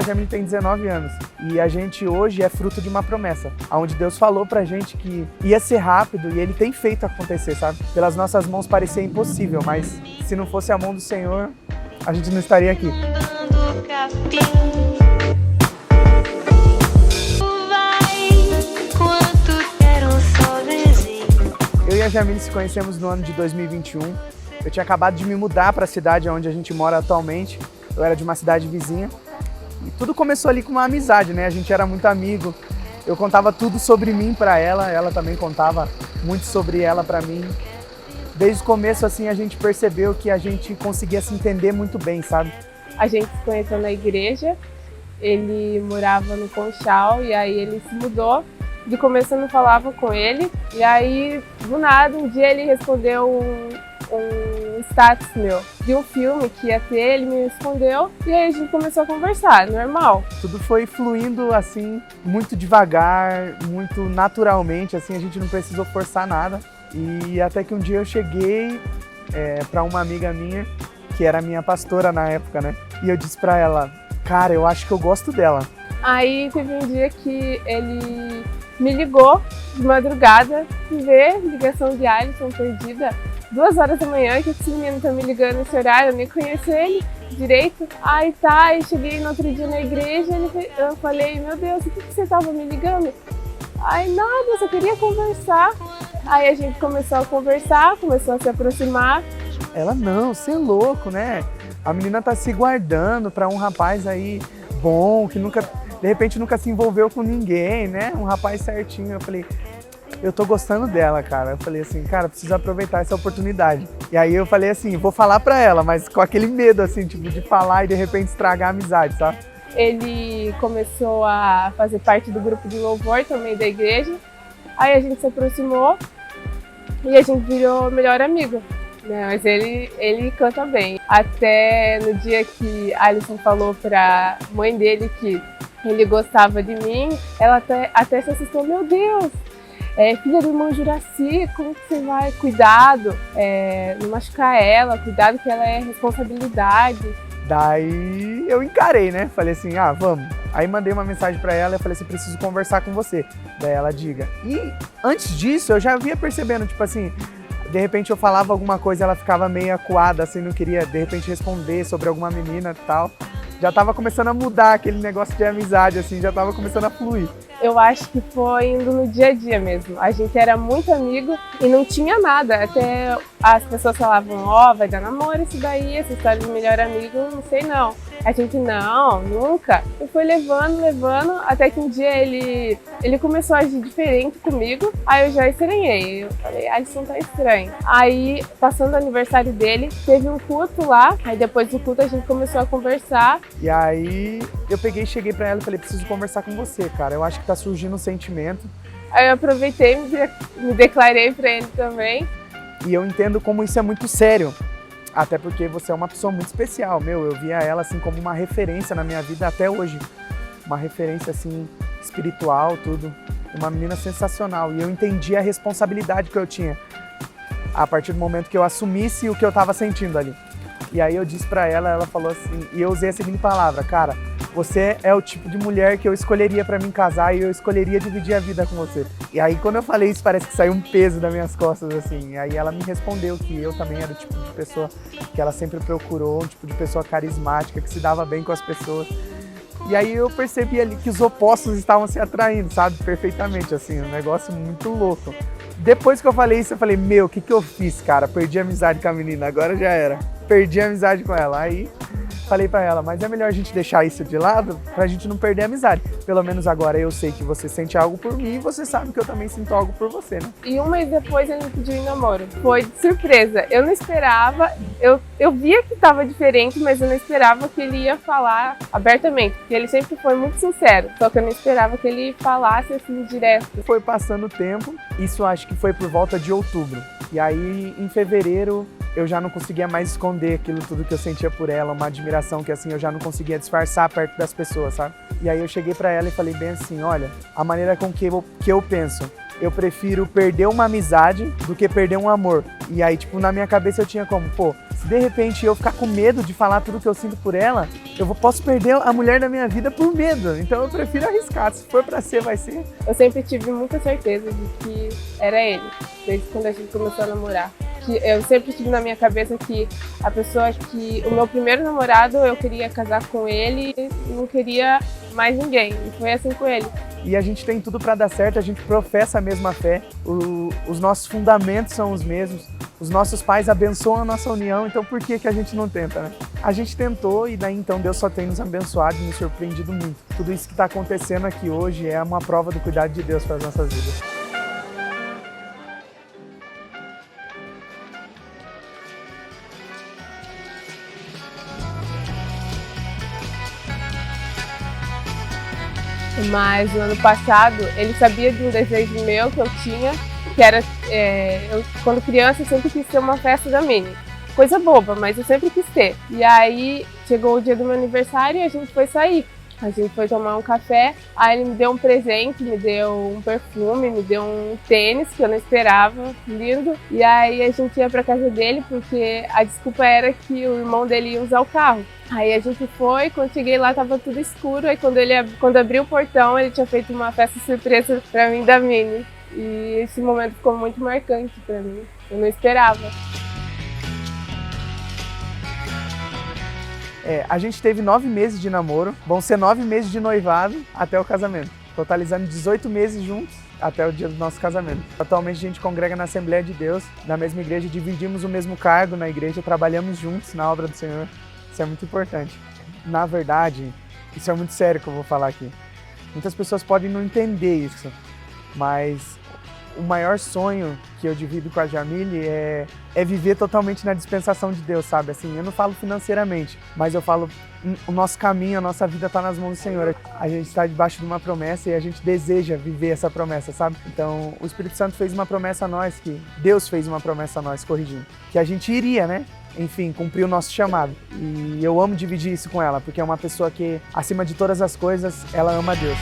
Jamile tem 19 anos e a gente hoje é fruto de uma promessa, onde Deus falou pra gente que ia ser rápido e Ele tem feito acontecer, sabe? Pelas nossas mãos parecia impossível, mas se não fosse a mão do Senhor, a gente não estaria aqui. Eu e a Jamile se conhecemos no ano de 2021. Eu tinha acabado de me mudar para a cidade onde a gente mora atualmente. Eu era de uma cidade vizinha. E tudo começou ali com uma amizade, né? A gente era muito amigo. Eu contava tudo sobre mim para ela, ela também contava muito sobre ela para mim. Desde o começo, assim, a gente percebeu que a gente conseguia se entender muito bem, sabe? A gente se conheceu na igreja, ele morava no Conchal e aí ele se mudou. De começo eu não falava com ele e aí, do nada, um dia ele respondeu um status meu de um filme que ia ter, ele me respondeu e aí a gente começou a conversar, normal. Tudo foi fluindo assim, muito devagar, muito naturalmente, assim, a gente não precisou forçar nada. E até que um dia eu cheguei para uma amiga minha, que era minha pastora na época, né? E eu disse para ela, cara, eu acho que eu gosto dela. Aí teve um dia que ele me ligou de madrugada, ver ligação de Alisson perdida, 2 horas da manhã, que esse menino tá me ligando nesse horário, eu nem conheço ele direito. Aí tá, aí cheguei no outro dia na igreja, eu falei, meu Deus, o que você tava me ligando? Aí nada, eu só queria conversar. Aí a gente começou a conversar, começou a se aproximar. Ela, não, você é louco, né? A menina tá se guardando pra um rapaz aí bom, que nunca, de repente nunca se envolveu com ninguém, né? Um rapaz certinho. Eu falei, eu tô gostando dela, cara. Eu falei assim, cara, preciso aproveitar essa oportunidade. E aí eu falei assim, vou falar pra ela, mas com aquele medo, assim, tipo, de falar e de repente estragar a amizade, sabe? Ele começou a fazer parte do grupo de louvor também da igreja. Aí a gente se aproximou e a gente virou melhor amigo. Né? Mas ele canta bem. Até no dia que Alisson falou pra mãe dele que ele gostava de mim, ela até se assustou, meu Deus! Filha do irmão Juraci, como que você vai? Cuidado, não machucar ela, cuidado que ela é responsabilidade. Daí eu encarei, né? Falei assim, vamos. Aí mandei uma mensagem pra ela e falei assim, preciso conversar com você. Daí ela diga. E antes disso eu já vinha percebendo, tipo assim, de repente eu falava alguma coisa, ela ficava meio acuada, assim, não queria de repente responder sobre alguma menina e tal. Já tava começando a mudar aquele negócio de amizade, assim, já tava começando a fluir. Eu acho que foi indo no dia a dia mesmo. A gente era muito amigo e não tinha nada. Até as pessoas falavam, vai dar namoro isso daí, essa história de melhor amigo, não sei não. A gente, não, nunca. E foi levando, até que um dia ele começou a agir diferente comigo. Aí eu já estranhei. Eu falei, Alisson tá estranho. Aí, passando o aniversário dele, teve um culto lá. Aí depois do culto a gente começou a conversar. E aí eu cheguei pra ela e falei, preciso conversar com você, cara. Eu acho que tá surgindo um sentimento. Aí eu aproveitei e me declarei pra ele também. E eu entendo como isso é muito sério. Até porque você é uma pessoa muito especial, eu via ela assim como uma referência na minha vida até hoje. Uma referência assim, espiritual, tudo. Uma menina sensacional. E eu entendi a responsabilidade que eu tinha a partir do momento que eu assumisse o que eu tava sentindo ali. E aí eu disse pra ela, ela falou assim, e eu usei a seguinte palavra, cara, você é o tipo de mulher que eu escolheria pra mim casar e eu escolheria dividir a vida com você. E aí quando eu falei isso, parece que saiu um peso das minhas costas, assim. E aí ela me respondeu que eu também era o tipo de pessoa que ela sempre procurou, um tipo de pessoa carismática, que se dava bem com as pessoas. E aí eu percebi ali que os opostos estavam se atraindo, sabe? Perfeitamente, assim, um negócio muito louco. Depois que eu falei isso, eu falei, o que eu fiz, cara? Perdi a amizade com a menina, agora já era. Perdi a amizade com ela. Aí falei pra ela, mas é melhor a gente deixar isso de lado pra gente não perder a amizade. Pelo menos agora eu sei que você sente algo por mim e você sabe que eu também sinto algo por você, né? E um mês depois ele me pediu em namoro. Foi de surpresa. Eu não esperava, eu via que tava diferente, mas eu não esperava que ele ia falar abertamente. Porque ele sempre foi muito sincero, só que eu não esperava que ele falasse assim direto. Foi passando o tempo, isso acho que foi por volta de outubro. E aí em fevereiro eu já não conseguia mais esconder aquilo tudo que eu sentia por ela, uma admiração que assim eu já não conseguia disfarçar perto das pessoas, sabe? E aí eu cheguei pra ela e falei bem assim, olha, a maneira com que eu penso eu prefiro perder uma amizade do que perder um amor. E aí, tipo, na minha cabeça eu tinha como, pô, se de repente eu ficar com medo de falar tudo que eu sinto por ela, posso perder a mulher da minha vida por medo. Então eu prefiro arriscar. Se for pra ser, vai ser. Eu sempre tive muita certeza de que era ele, desde quando a gente começou a namorar. Que eu sempre tive na minha cabeça que a pessoa o meu primeiro namorado, eu queria casar com ele e não queria mais ninguém. E foi assim com ele. E a gente tem tudo para dar certo, a gente professa a mesma fé, os nossos fundamentos são os mesmos, os nossos pais abençoam a nossa união, então por que a gente não tenta, né? A gente tentou e daí então Deus só tem nos abençoado e nos surpreendido muito. Tudo isso que está acontecendo aqui hoje é uma prova do cuidado de Deus para as nossas vidas. Mas no ano passado, ele sabia de um desejo meu que eu tinha, que era, eu, quando criança, eu sempre quis ter uma festa da Mini. Coisa boba, mas eu sempre quis ter. E aí, chegou o dia do meu aniversário e a gente foi sair. A gente foi tomar um café, aí ele me deu um presente, me deu um perfume, me deu um tênis que eu não esperava, lindo. E aí a gente ia pra casa dele porque a desculpa era que o irmão dele ia usar o carro. Aí a gente foi, quando cheguei lá tava tudo escuro, aí quando abriu o portão ele tinha feito uma festa surpresa pra mim da Mini. E esse momento ficou muito marcante pra mim, eu não esperava. A gente teve 9 meses de namoro, vão ser 9 meses de noivado até o casamento, totalizando 18 meses juntos até o dia do nosso casamento. Atualmente a gente congrega na Assembleia de Deus, na mesma igreja, dividimos o mesmo cargo na igreja, trabalhamos juntos na obra do Senhor, isso é muito importante. Na verdade, isso é muito sério que eu vou falar aqui. Muitas pessoas podem não entender isso, mas o maior sonho que eu divido com a Jamile é viver totalmente na dispensação de Deus, sabe? Assim, eu não falo financeiramente, mas eu falo o nosso caminho, a nossa vida está nas mãos do Senhor. A gente está debaixo de uma promessa e a gente deseja viver essa promessa, sabe? Então, o Espírito Santo fez uma promessa a nós, que Deus fez uma promessa a nós, corrigindo, que a gente iria, né? Enfim, cumprir o nosso chamado. E eu amo dividir isso com ela, porque é uma pessoa que, acima de todas as coisas, ela ama a Deus.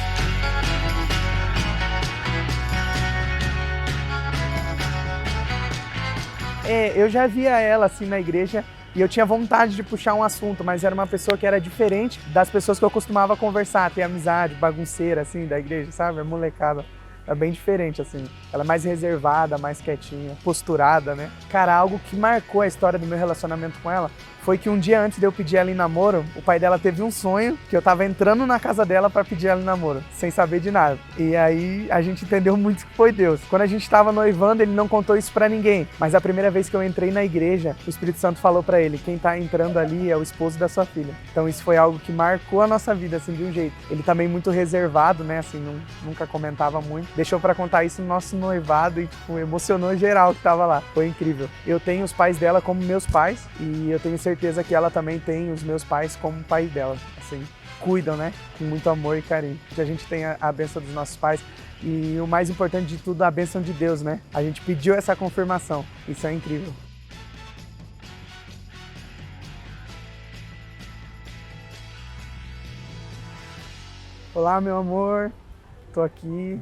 Eu já via ela assim na igreja e eu tinha vontade de puxar um assunto, mas era uma pessoa que era diferente das pessoas que eu costumava conversar, ter amizade, bagunceira assim da igreja, sabe? A molecada. É bem diferente, assim. Ela é mais reservada, mais quietinha, posturada, né? Cara, algo que marcou a história do meu relacionamento com ela foi que um dia antes de eu pedir ela em namoro, o pai dela teve um sonho que eu tava entrando na casa dela pra pedir ela em namoro, sem saber de nada. E aí a gente entendeu muito que foi Deus. Quando a gente tava noivando, ele não contou isso pra ninguém. Mas a primeira vez que eu entrei na igreja, o Espírito Santo falou pra ele, quem tá entrando ali é o esposo da sua filha. Então isso foi algo que marcou a nossa vida, assim, de um jeito. Ele também muito reservado, né, assim, nunca comentava muito. Deixou pra contar isso no nosso noivado e, tipo, emocionou geral que tava lá. Foi incrível. Eu tenho os pais dela como meus pais e eu tenho certeza que ela também tem os meus pais como pai dela. Assim, cuidam, né? Com muito amor e carinho. Que a gente tem a bênção dos nossos pais e o mais importante de tudo, a bênção de Deus, né? A gente pediu essa confirmação. Isso é incrível. Olá, meu amor. Tô aqui.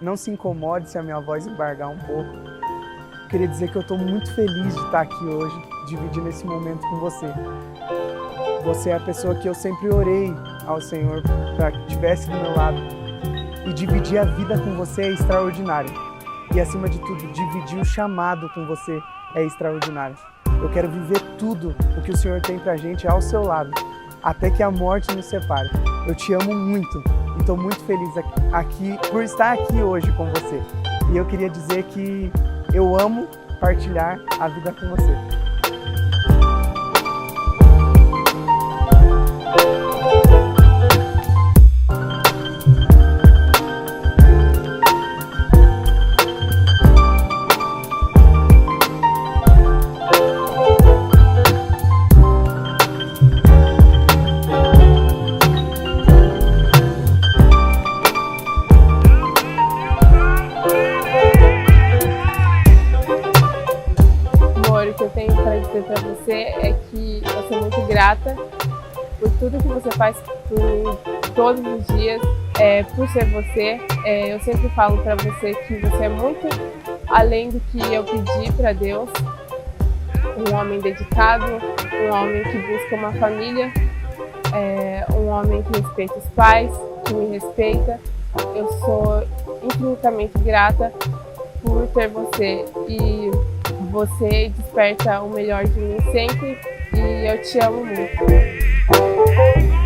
Não se incomode se a minha voz embargar um pouco. Queria dizer que eu estou muito feliz de estar aqui hoje, dividindo esse momento com você. Você é a pessoa que eu sempre orei ao Senhor para que estivesse do meu lado. E dividir a vida com você é extraordinário. E acima de tudo, dividir o chamado com você é extraordinário. Eu quero viver tudo o que o Senhor tem pra gente ao seu lado, até que a morte nos separe. Eu te amo muito e estou muito feliz aqui por estar aqui hoje com você. E eu queria dizer que eu amo partilhar a vida com você. Para você é que eu sou muito grata por tudo que você faz por mim todos os dias, por ser você. Eu sempre falo para você que você é muito além do que eu pedi para Deus. Um homem dedicado, um homem que busca uma família, um homem que respeita os pais, que me respeita. Eu sou infinitamente grata por ter você, e você desperta o melhor de mim sempre, e eu te amo muito.